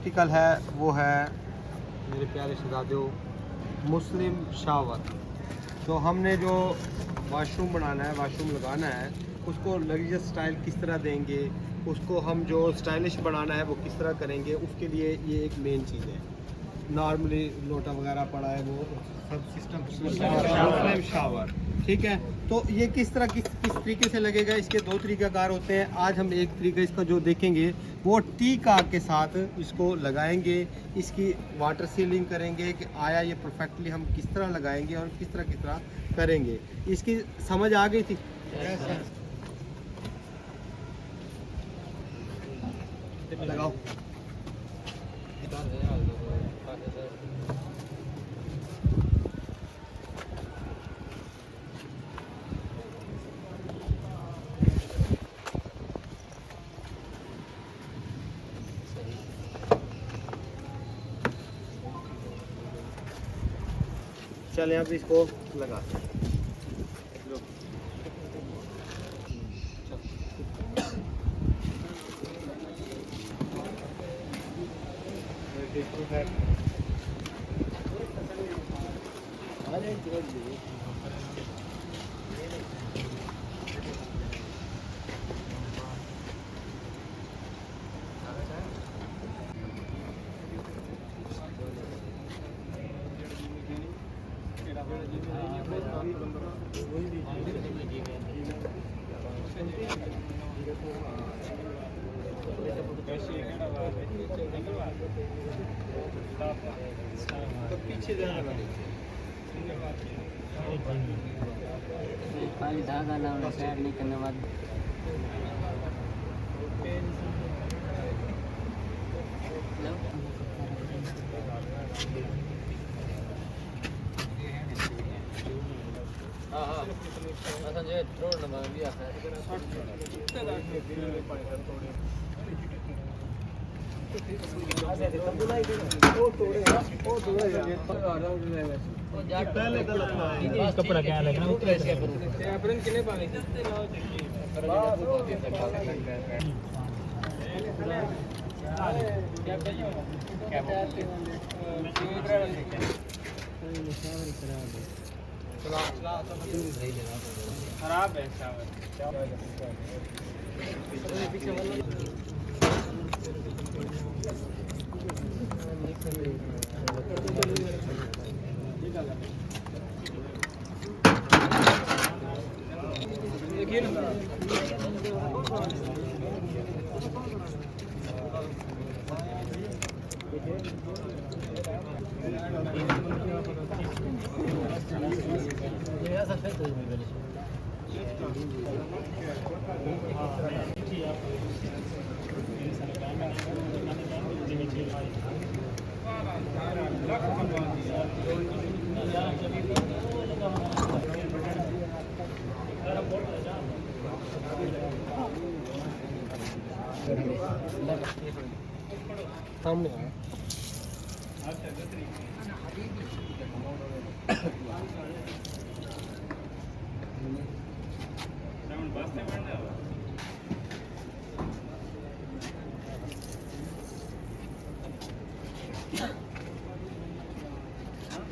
Article है वो है मेरे प्यारे शहजादियों मुस्लिम शावर। तो हमने जो वाशरूम बनाना है, वाशरूम लगाना है, उसको लग्जरियस स्टाइल किस तरह देंगे, उसको हम जो स्टाइलिश बनाना है वो किस तरह करेंगे, उसके लिए ये एक मेन चीज़ है। नॉर्मली लोटा वगैरह पड़ा है वो सब सिस्टम मुस्लिम शावर, ठीक है। तो ये किस तरह किस तरीके से लगेगा, इसके दो तरीक़ाकार होते हैं। आज हम एक तरीका इसका जो देखेंगे वो टी कार के साथ इसको लगाएंगे, इसकी वाटर सीलिंग करेंगे कि आया ये परफेक्टली हम किस तरह लगाएंगे और किस तरह करेंगे। इसकी समझ आ गई थी? लगाओ। चलें अब इसको लगाते हैं। तो पीछे खाली धागा लाना साइड नहीं करने वाली कपड़ा क्या लगना खराब है देखिए ना सामने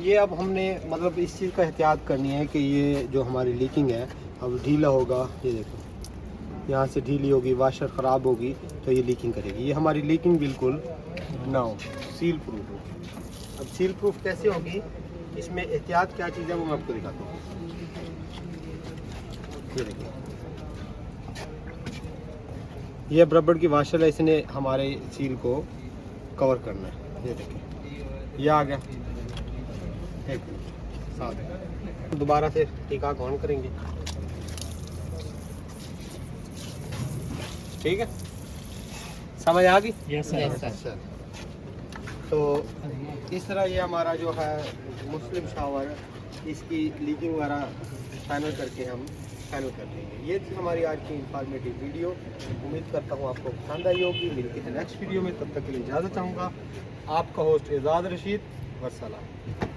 ये अब हमने मतलब इस चीज़ का एहतियात करनी है कि ये जो हमारी लीकिंग है अब ढीला होगा। ये देखो यहाँ से ढीली होगी, वाशर ख़राब होगी तो ये लीकिंग करेगी। ये हमारी लीकिंग बिल्कुल ना हो, सील प्रूफ हो। अब सील प्रूफ कैसे होगी, इसमें एहतियात क्या चीज़ है वो मैं आपको दिखाता हूँ। ये देखिए ये रबड़ की वाशर है, इसने हमारे सील को कवर करना है। ये देखिए ये आ गया। एक साथ दोबारा से टीका ऑन करेंगे, ठीक है। समझ आ गई? Yes sir. तो इस तरह ये हमारा जो है मुस्लिम शावर, इसकी लीकिंग वगैरह फाइनल करके हम फाइनल कर देंगे। ये थी हमारी आज की इंफॉर्मेटिव वीडियो। उम्मीद करता हूँ आपको पसंद आई होगी। मिलते हैं नेक्स्ट वीडियो में, तब तक के लिए इजाज़त चाहूँगा। आपका होस्ट एजाज रशीद, वस्सलाम।